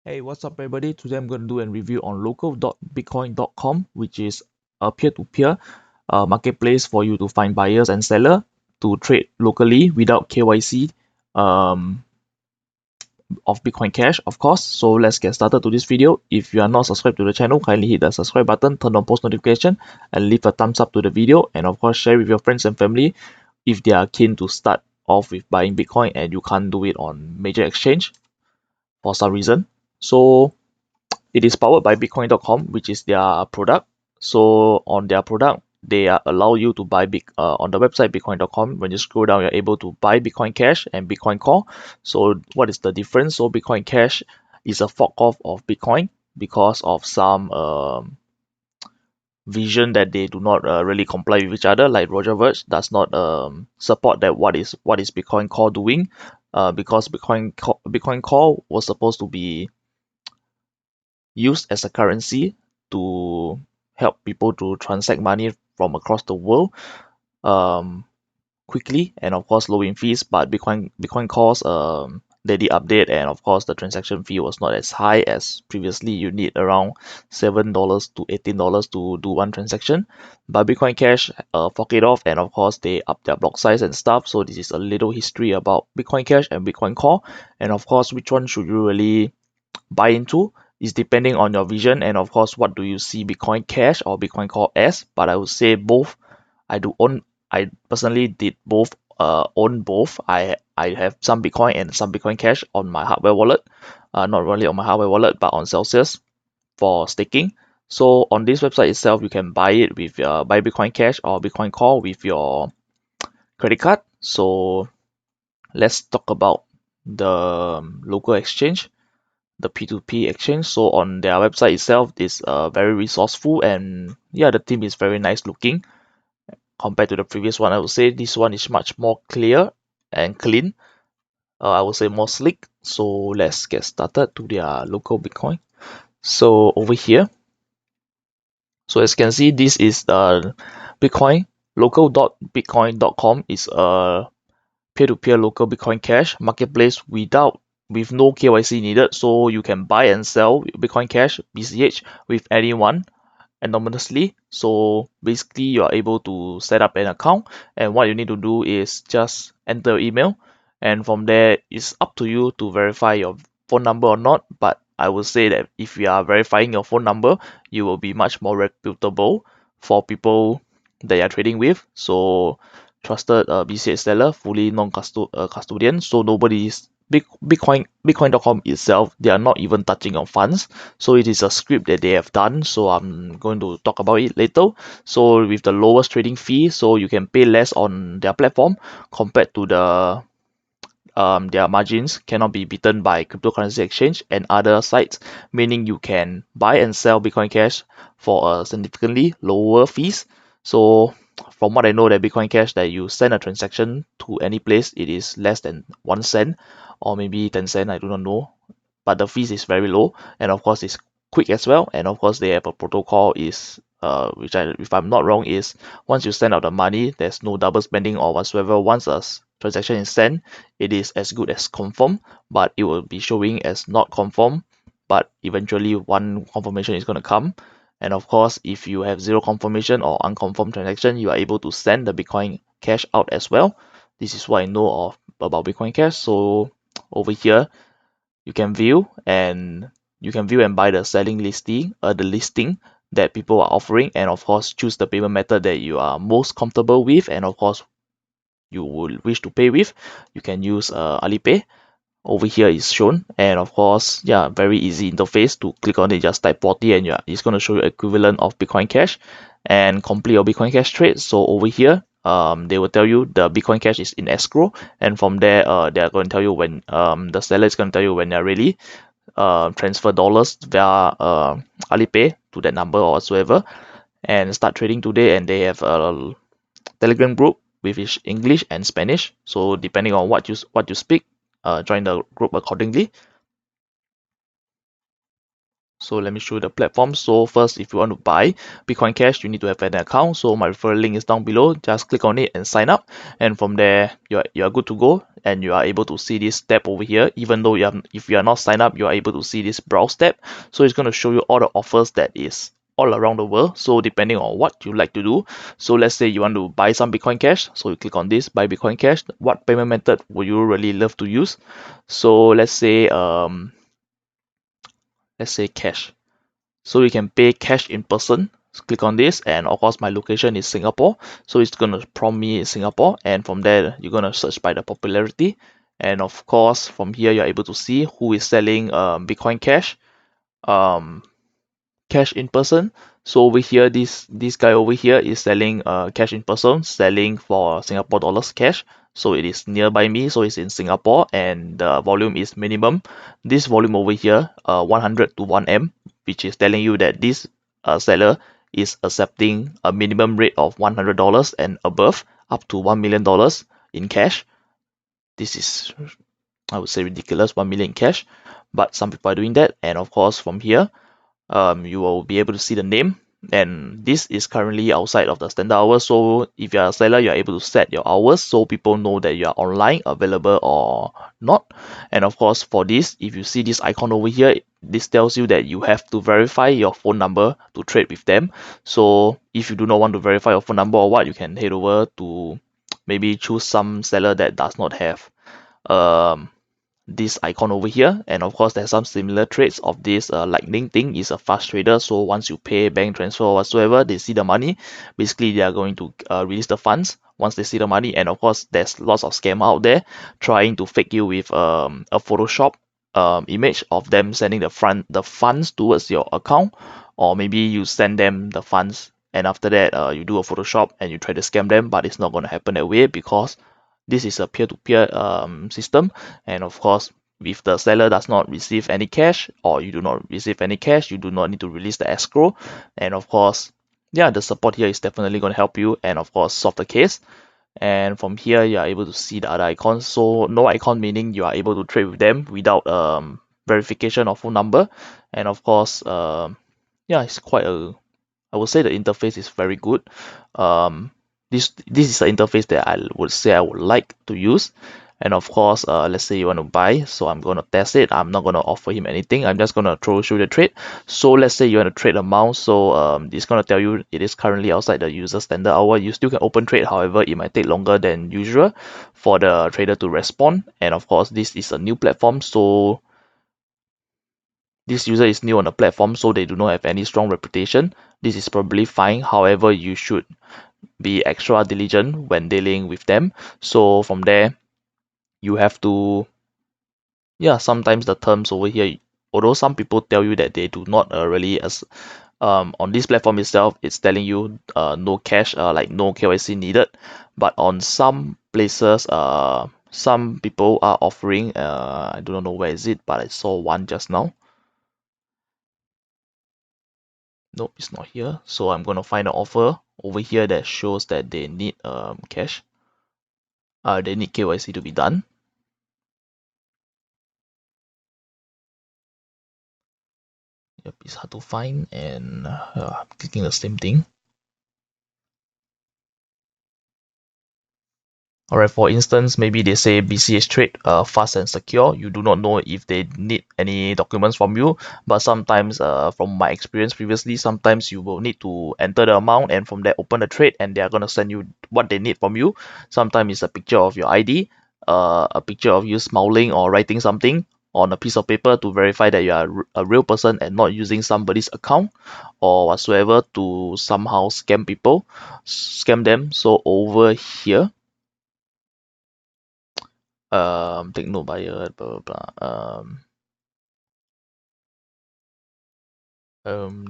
Hey, what's up, everybody? Today I'm going to do a review on local.bitcoin.com, which is a peer-to-peer marketplace for you to find buyers and seller to trade locally without KYC um, of Bitcoin Cash, of course. So let's get started to this video. If you are not subscribed to the channel, kindly hit the subscribe button, turn on post notification, and leave a thumbs up to the video. And of course, share with your friends and family if they are keen to start off with buying Bitcoin and you can't do it on major exchange for some reason. So it is powered by bitcoin.com, which is their product. So on their product, they allow you to buy on the website bitcoin.com. When you scroll down, you're able to buy Bitcoin Cash and Bitcoin Core. So what is the difference? So Bitcoin Cash is a fork off of Bitcoin because of some vision that they do not really comply with each other. Like Roger Ver does not support that what is Bitcoin Core doing, because Bitcoin Core was supposed to be used as a currency to help people to transact money from across the world um, quickly and of course lowering fees. But Bitcoin Core's daily update, and of course the transaction fee was not as high as previously. You need around $7 to $18 to do one transaction, but Bitcoin Cash fork it off, and of course they up their block size and stuff. So this is a little history about Bitcoin Cash and Bitcoin Core, and of course which one should you really buy into is depending on your vision, and of course what do you see Bitcoin Cash or Bitcoin Core as. But I would say both. I personally did both, own both. I have some Bitcoin and some Bitcoin Cash on my hardware wallet, not really on my hardware wallet but on Celsius for staking. So on this website itself, you can buy it with buy Bitcoin Cash or Bitcoin Core with your credit card. So let's talk about the local exchange, the P2P exchange. So on their website itself is very resourceful, and yeah, the theme is very nice looking compared to the previous one. I would say this one is much more clear and clean. I would say more slick. So let's get started to their local Bitcoin. So over here, so as you can see, this is the Bitcoin. Local.bitcoin.com is a peer-to-peer local Bitcoin Cash marketplace with no KYC needed. So you can buy and sell Bitcoin Cash, BCH, with anyone anonymously. So basically you are able to set up an account, and what you need to do is just enter your email, and from there it's up to you to verify your phone number or not. But I would say that if you are verifying your phone number, you will be much more reputable for people that you are trading with. So trusted BCH seller, fully non-custodian, so nobody's Bitcoin.com itself, they are not even touching on funds. So it is a script that they have done, so I'm going to talk about it later. So with the lowest trading fee, so you can pay less on their platform compared to their margins cannot be beaten by cryptocurrency exchange and other sites, meaning you can buy and sell Bitcoin Cash for a significantly lower fees. So from what I know, that Bitcoin Cash, that you send a transaction to any place, it is less than 1 cent or maybe 10 cent, I do not know, but the fees is very low, and of course it's quick as well. And of course they have a protocol is which if I'm not wrong, is once you send out the money, there's no double spending or whatsoever. Once a transaction is sent, it is as good as confirmed, but it will be showing as not confirmed, but eventually one confirmation is going to come. And of course, if you have zero confirmation or unconfirmed transaction, you are able to send the Bitcoin Cash out as well. This is what I know of about Bitcoin Cash. So over here you can view and buy the selling listing, the listing that people are offering, and of course choose the payment method that you are most comfortable with, and of course you will wish to pay with. You can use Alipay. Over here is shown, and of course, yeah, very easy interface to click on it. Just type 40 and yeah, it's going to show you equivalent of Bitcoin Cash and complete your Bitcoin Cash trade. So over here, they will tell you the Bitcoin Cash is in escrow, and from there they are going to tell you when the seller is going to tell you when they're ready, transfer dollars via Alipay to that number or whatsoever, and start trading today. And they have a Telegram group with English and Spanish, so depending on what you speak, join the group accordingly. So let me show you the platform. So first, if you want to buy Bitcoin Cash, you need to have an account. So my referral link is down below. Just click on it and sign up, and from there you are good to go. and you are able to see this tab over here. Even though if you are not signed up, you are able to see this browse tab. So it's going to show you all the offers that is all around the world. So depending on what you like to do, so let's say you want to buy some Bitcoin Cash, so you click on this, buy Bitcoin Cash. What payment method would you really love to use? So let's say cash. So you can pay cash in person. Click on this, and of course my location is Singapore, so it's gonna prompt me in Singapore, and from there you're gonna search by the popularity, and of course from here you're able to see who is selling Bitcoin Cash, um, cash in person. So over here, this guy over here is selling cash in person, selling for Singapore dollars cash. So it is nearby me, so it's in Singapore, and the volume is minimum. This volume over here, 100 to 1M, which is telling you that this seller is accepting a minimum rate of $100 and above, up to $1 million in cash. This is, I would say, ridiculous, 1 million in cash, but some people are doing that. And of course, from here, you will be able to see the name, and this is currently outside of the standard hours. So if you are a seller, you are able to set your hours so people know that you are online, available or not. And of course, for this, if you see this icon over here, this tells you that you have to verify your phone number to trade with them. So if you do not want to verify your phone number or what, you can head over to maybe choose some seller that does not have um this icon over here. And of course there's some similar traits of this lightning thing. Is a fast trader, so once you pay bank transfer or whatsoever, they see the money, basically they are going to release the funds once they see the money. And of course there's lots of scam out there trying to fake you with a Photoshop image of them sending the funds towards your account, or maybe you send them the funds and after that you do a Photoshop and you try to scam them. But it's not going to happen that way, because this is a peer-to-peer system. And of course, if the seller does not receive any cash, or you do not receive any cash, you do not need to release the escrow. And of course, yeah, the support here is definitely going to help you and of course solve the case. And from here you are able to see the other icons. So no icon meaning you are able to trade with them without verification of phone number. And of course, yeah, it's quite a, I would say the interface is very good. This is an interface that I would say I would like to use. And of course, let's say you want to buy, so I'm going to test it. I'm not going to offer him anything. I'm just going to troubleshoot the trade. So let's say you want to trade amount. So it's going to tell you it is currently outside the user standard hour. You still can open trade, however it might take longer than usual for the trader to respond. And of course this is a new platform, so this user is new on the platform, so they do not have any strong reputation. This is probably fine, however you should be extra diligent when dealing with them. So from there you have to, yeah, sometimes the terms over here, although some people tell you that they do not really as on this platform itself, it's telling you no cash, like no KYC needed. But on some places, some people are offering, I do not know where is it, but I saw one just now. Nope, it's not here. So I'm gonna find an offer over here that shows that they need cash. They need KYC to be done. Yep, it's hard to find, and I'm clicking the same thing. Alright, for instance, maybe they say BCH trade fast and secure. You do not know if they need any documents from you, but sometimes from my experience previously, sometimes you will need to enter the amount and from there open the trade, and they are gonna send you what they need from you. Sometimes it's a picture of your ID, a picture of you smiling or writing something on a piece of paper to verify that you are a real person and not using somebody's account or whatsoever to somehow scam them. So over here, take note buyer, blah blah blah.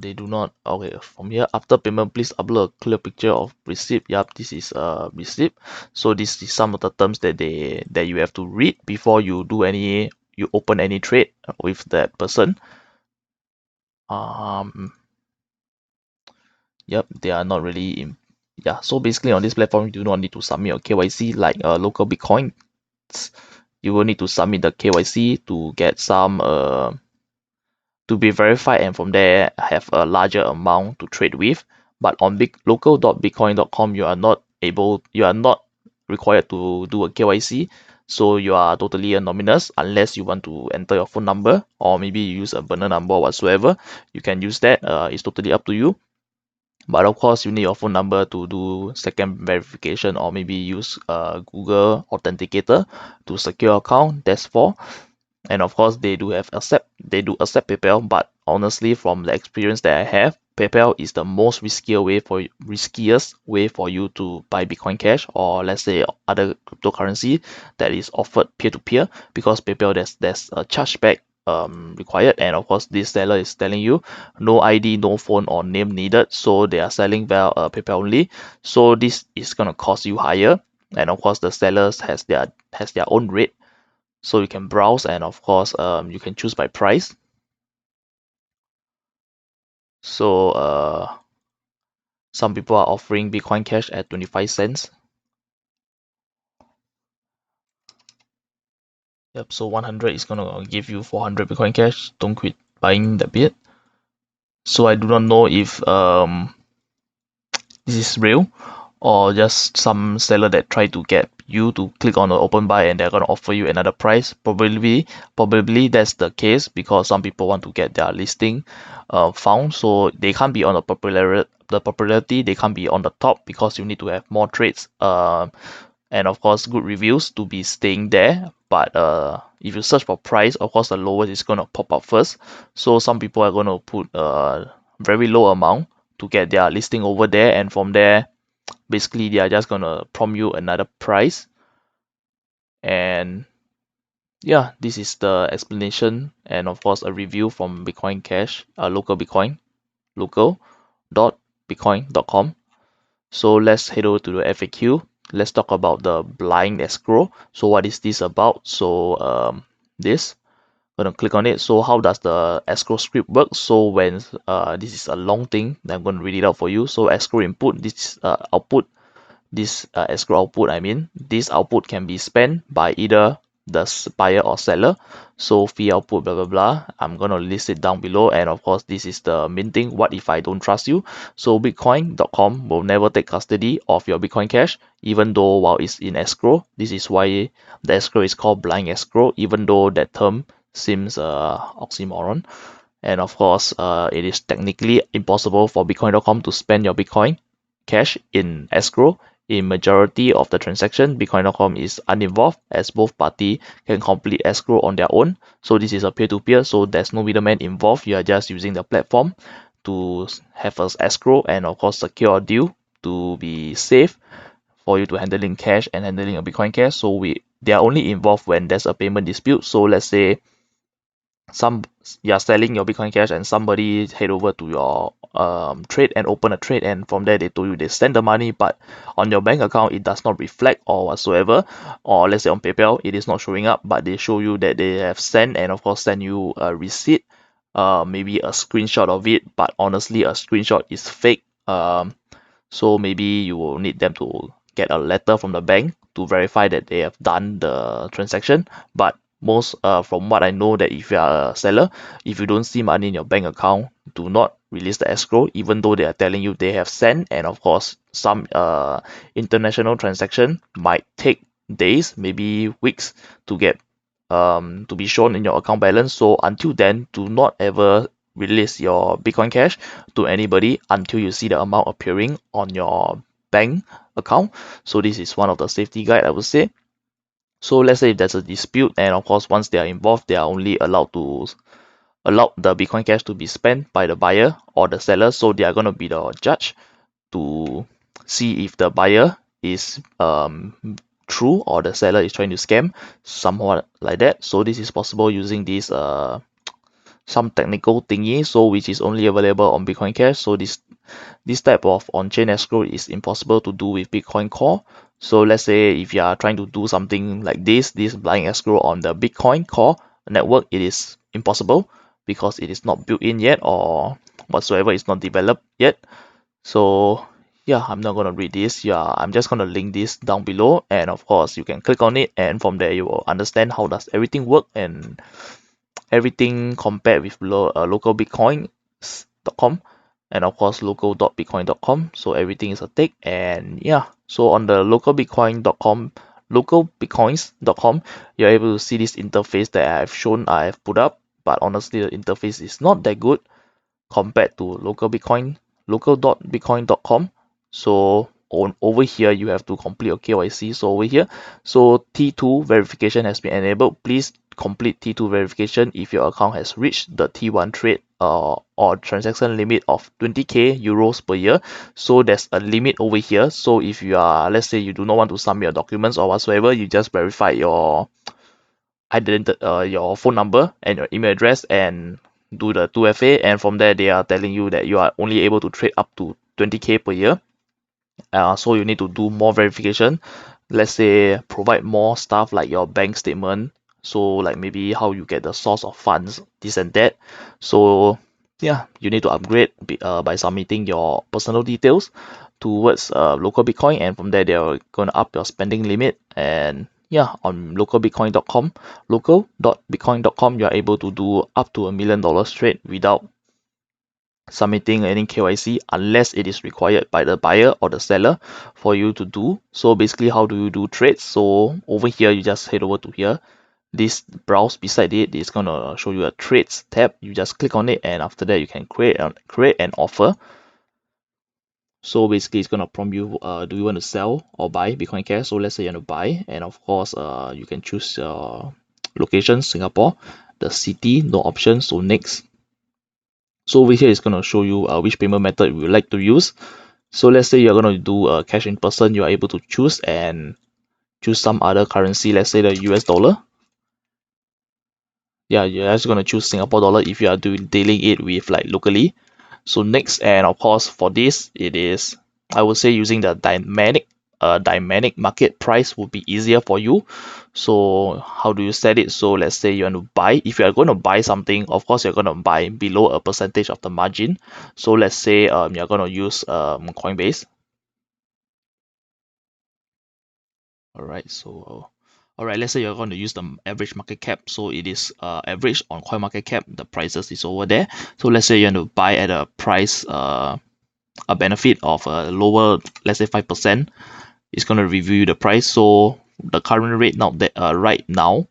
They do not, okay, from here, after payment please upload a clear picture of receipt. Yup, this is a receipt. So this is some of the terms that you have to read before you do any, you open any trade with that person. Yep, they are not really in, yeah. So basically on this platform you do not need to submit your KYC like local Bitcoin. You will need to submit the KYC to get some to be verified, and from there have a larger amount to trade with. But on local.bitcoin.com you are not required to do a KYC. So you are totally anonymous unless you want to enter your phone number, or maybe you use a burner number or whatsoever. You can use that. It's totally up to you. But of course, you need your phone number to do second verification, or maybe use Google Authenticator to secure account. That's for. And of course, they do accept PayPal, but honestly, from the experience that I have, PayPal is the most riskiest way for you to buy Bitcoin Cash, or let's say other cryptocurrency that is offered peer to peer, because PayPal there's a chargeback required, and of course this seller is telling you no ID, no phone or name needed, so they are selling via PayPal only. So this is gonna cost you higher, and of course the sellers has their own rate, so you can browse, and of course you can choose by price. So some people are offering Bitcoin Cash at 25 cents. Yep, so 100 is gonna give you 400 Bitcoin Cash. Don't quit buying the bit. So I do not know if this is real, or just some seller that try to get you to click on the open buy and they're gonna offer you another price. Probably that's the case, because some people want to get their listing found, so they can't be on the popularity, they can't be on the top, because you need to have more trades and of course good reviews to be staying there. But if you search for price, of course the lowest is gonna pop up first. So some people are gonna put a very low amount to get their listing over there, and from there basically they are just gonna prompt you another price. And yeah, this is the explanation, and of course a review from Bitcoin Cash, local Bitcoin, local.bitcoin.com. So let's head over to the FAQ. Let's talk about the blind escrow. So what is this about? So this, gonna click on it. So how does the escrow script work? So when this is a long thing, I'm gonna read it out for you. So escrow input, this output, this escrow output, this output can be spent by either the buyer or seller. So fee output, blah blah blah, I'm gonna list it down below. And of course this is the main thing, what if I don't trust you? So bitcoin.com will never take custody of your Bitcoin Cash, even though while it's in escrow. This is why the escrow is called blind escrow, even though that term seems oxymoron. And of course it is technically impossible for bitcoin.com to spend your Bitcoin Cash in escrow. In majority of the transaction, bitcoin.com is uninvolved, as both party can complete escrow on their own. So this is a peer-to-peer, so there's no middleman involved. You are just using the platform to have an escrow, and of course secure a deal to be safe for you to handling cash and handling a Bitcoin Cash. So they are only involved when there's a payment dispute. So let's say you're selling your Bitcoin Cash and somebody head over to your trade and open a trade, and from there they told you they send the money, but on your bank account it does not reflect or whatsoever. Or let's say on PayPal it is not showing up, but they show you that they have sent, and of course send you a receipt, maybe a screenshot of it, but honestly a screenshot is fake. So maybe you will need them to get a letter from the bank to verify that they have done the transaction. But most from what I know, that if you are a seller, if you don't see money in your bank account, do not release the escrow, even though they are telling you they have sent. And of course some international transaction might take days, maybe weeks, to get to be shown in your account balance. So until then, do not ever release your Bitcoin Cash to anybody until you see the amount appearing on your bank account. So this is one of the safety guide, I would say. So let's say if there's a dispute, and of course once they are involved, they are only allowed the Bitcoin Cash to be spent by the buyer or the seller. So they are going to be the judge to see if the buyer is true or the seller is trying to scam, somewhat like that. So this is possible using this some technical thingy, so which is only available on Bitcoin Cash. So this type of on-chain escrow is impossible to do with Bitcoin Core. So let's say if you are trying to do something like this blind escrow on the Bitcoin Core network, it is impossible because it is not built in yet, or whatsoever, it's not developed yet. So yeah, I'm not gonna read this. Yeah, I'm just gonna link this down below, and of course you can click on it, and from there you will understand how does everything work, and everything compared with localbitcoin.com, and of course local.bitcoin.com. So everything is a tick. And yeah, so on the localbitcoin.com LocalBitcoins.com, you're able to see this interface that I've put up, but honestly the interface is not that good compared to local.bitcoin.com. So over here you have to complete your KYC. So over here, so T2 verification has been enabled. Please complete T2 verification if your account has reached the T1 trade or transaction limit of 20k euros per year. So there's a limit over here. So if you are, let's say you do not want to submit your documents or whatsoever, you just verify your your phone number and your email address and do the 2FA, and from there they are telling you that you are only able to trade up to 20k per year. So you need to do more verification. Let's say provide more stuff like your bank statement, so like maybe how you get the source of funds, this and that. So yeah, you need to upgrade by submitting your personal details towards local Bitcoin, and from there they're gonna up your spending limit. And yeah, on local.bitcoin.com, you're able to do up to $1 million trade without submitting any KYC unless it is required by the buyer or the seller for you to do. So basically, how do you do trades? So over here, you just head over to here. This browse beside it is gonna show you a trades tab. You just click on it, and after that you can create an offer. So basically it's gonna prompt you, do you want to sell or buy Bitcoin Cash? So let's say you want to buy, and of course you can choose your location, Singapore, the city, no options, so next. So over here it's gonna show you which payment method you would like to use. So let's say you're gonna do cash in person, you are able to choose and choose some other currency, let's say the US dollar. Yeah, you're just gonna choose Singapore dollar if you are dealing it with like locally. So next, and of course for this, it is, I would say, using the dynamic market price would be easier for you. So how do you set it? So let's say you want to buy. If you are going to buy something, of course you're going to buy below a percentage of the margin. So let's say you're going to use Coinbase. All right, so all right, let's say you're going to use the average market cap. So it is average on CoinMarketCap. The prices is over there. So let's say you want to buy at a price a benefit of a lower, let's say 5%. It's going to review the price. So the current rate now that right now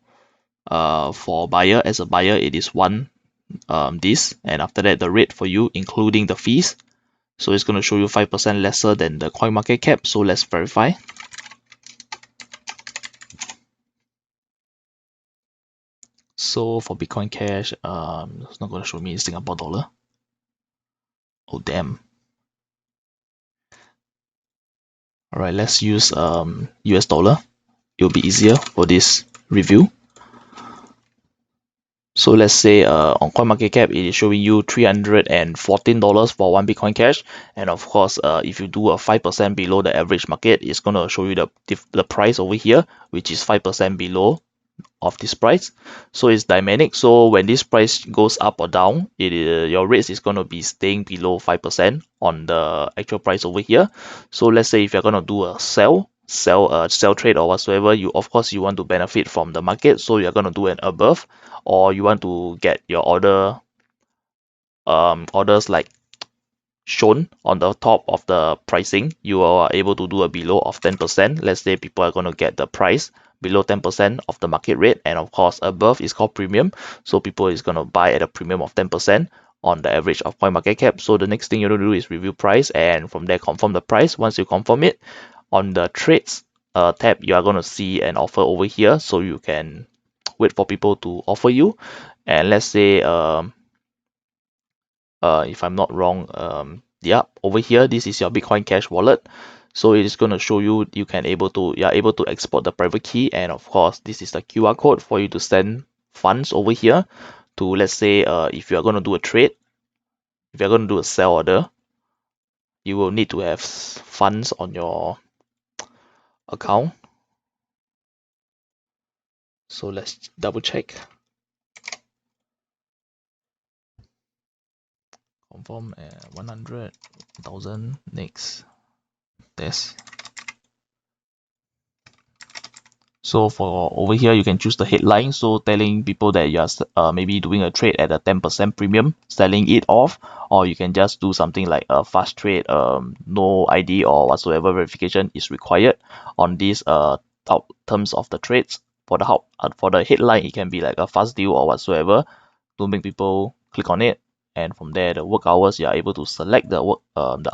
for buyer, as a buyer, it is one this, and after that the rate for you including the fees. So it's going to show you 5% lesser than the coin market cap. So let's verify. So for Bitcoin Cash, it's not going to show me Singapore dollar. Oh damn. All right, let's use US dollar. It'll be easier for this review. So let's say on CoinMarketCap, it is showing you $314 for one Bitcoin Cash. And of course, if you do a 5% below the average market, it's going to show you the price over here, which is 5% below of this price. So it's dynamic. So when this price goes up or down, your rates is going to be staying below 5% on the actual price over here. So let's say if you're going to do a sell trade or whatsoever, you of course you want to benefit from the market, so you're going to do an above, or you want to get your orders like shown on the top of the pricing, you are able to do a below of 10%. Let's say people are going to get the price below 10% of the market rate, and of course above is called premium, so people is going to buy at a premium of 10% on the average of CoinMarketCap. So the next thing you need to do is review price, and from there confirm the price. Once you confirm it, on the trades tab, you are going to see an offer over here, so you can wait for people to offer you. And let's say if I'm not wrong, yeah, over here this is your Bitcoin Cash wallet. So it is going to show you you're able to export the private key, and of course this is the QR code for you to send funds over here to, let's say if you are going to do a trade, if you're going to do a sell order, you will need to have funds on your account. So let's double check. Confirm 100,000 next test. So for over here, you can choose the headline, so telling people that you are maybe doing a trade at a 10% premium, selling it off, or you can just do something like a fast trade, no ID or whatsoever verification is required on this out terms of the trades. For the headline, it can be like a fast deal or whatsoever to make people click on it. And from there, the work hours, you are able to select the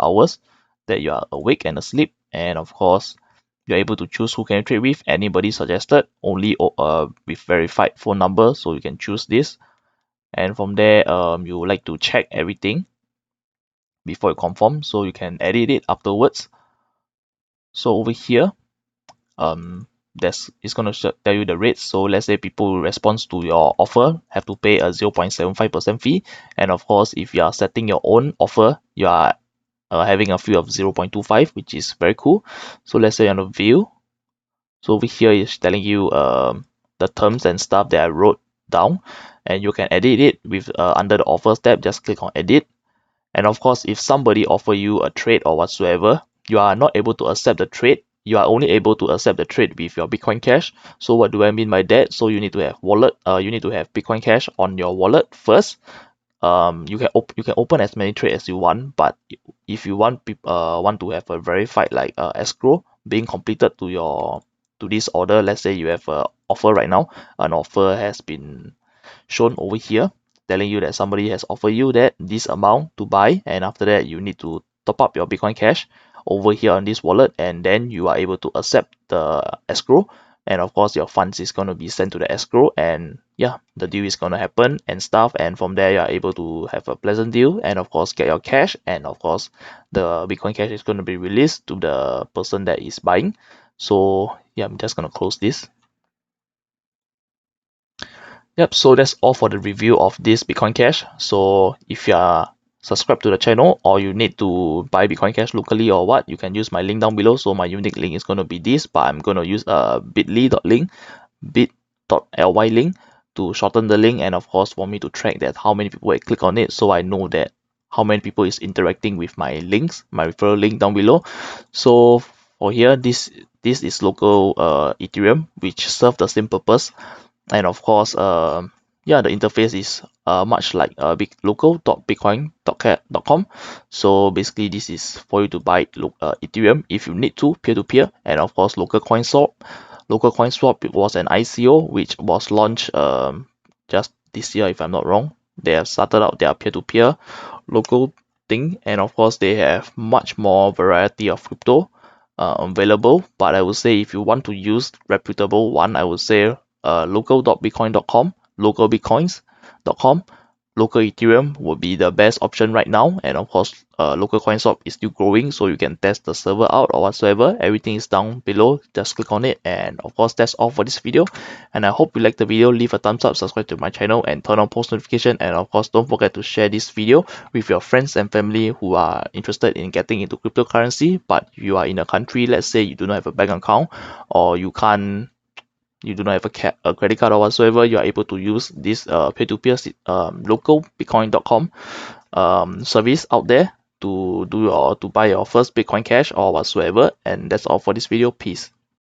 hours that you are awake and asleep. And of course, you're able to choose who can you trade with. Anybody suggested, only with verified phone number, so you can choose this. And from there, you would like to check everything before you confirm, so you can edit it afterwards. So over here, it's gonna tell you the rates. So let's say people respond to your offer have to pay a 0.75% fee, and of course, if you are setting your own offer, you are having a fee of 0.25, which is very cool. So let's say on the view, so over here is telling you the terms and stuff that I wrote down, and you can edit it with under the offers tab. Just click on edit. And of course, if somebody offer you a trade or whatsoever, you are not able to accept the trade. You are only able to accept the trade with your Bitcoin Cash. So what do I mean by that? So you need to have wallet. You need to have Bitcoin Cash on your wallet first. You can open as many trades as you want, but if you want to have a verified like escrow being completed to this order, let's say you have a offer right now, an offer has been shown over here telling you that somebody has offered you that this amount to buy, and after that you need to top up your Bitcoin Cash over here on this wallet, and then you are able to accept the escrow, and of course your funds is going to be sent to the escrow, and yeah, the deal is going to happen and stuff, and from there you are able to have a pleasant deal and of course get your cash, and of course the Bitcoin Cash is going to be released to the person that is buying. So yeah, I'm just going to close this. Yep, so that's all for the review of this Bitcoin Cash. So if you are subscribed to the channel or you need to buy Bitcoin Cash locally or what, you can use my link down below. So my unique link is going to be this, but I'm going to use bit.ly.link, bit.ly link to shorten the link, and of course for me to track that how many people click on it, so I know that how many people is interacting with my links, my referral link down below. So for here, this is local Ethereum, which serve the same purpose. And of course, yeah, the interface is much like local.bitcoin.com. So basically, this is for you to buy Ethereum if you need to, peer-to-peer. And of course, LocalCoinSwap was an ICO which was launched just this year, if I'm not wrong. They have started out their peer-to-peer local thing, and of course, they have much more variety of crypto available. But I would say if you want to use reputable one, I would say local.bitcoin.com, localbitcoins.com. Local Ethereum would be the best option right now, and of course local coinswap is still growing, so you can test the server out or whatsoever. Everything is down below, just click on it. And of course that's all for this video, and I hope you liked the video. Leave a thumbs up, subscribe to my channel, and turn on post notification. And of course don't forget to share this video with your friends and family who are interested in getting into cryptocurrency, but you are in a country, let's say you do not have a bank account, or you do not have a credit card or whatsoever, you are able to use this peer-to-peer localbitcoin.com service out there to buy your first Bitcoin Cash or whatsoever. And that's all for this video. Peace.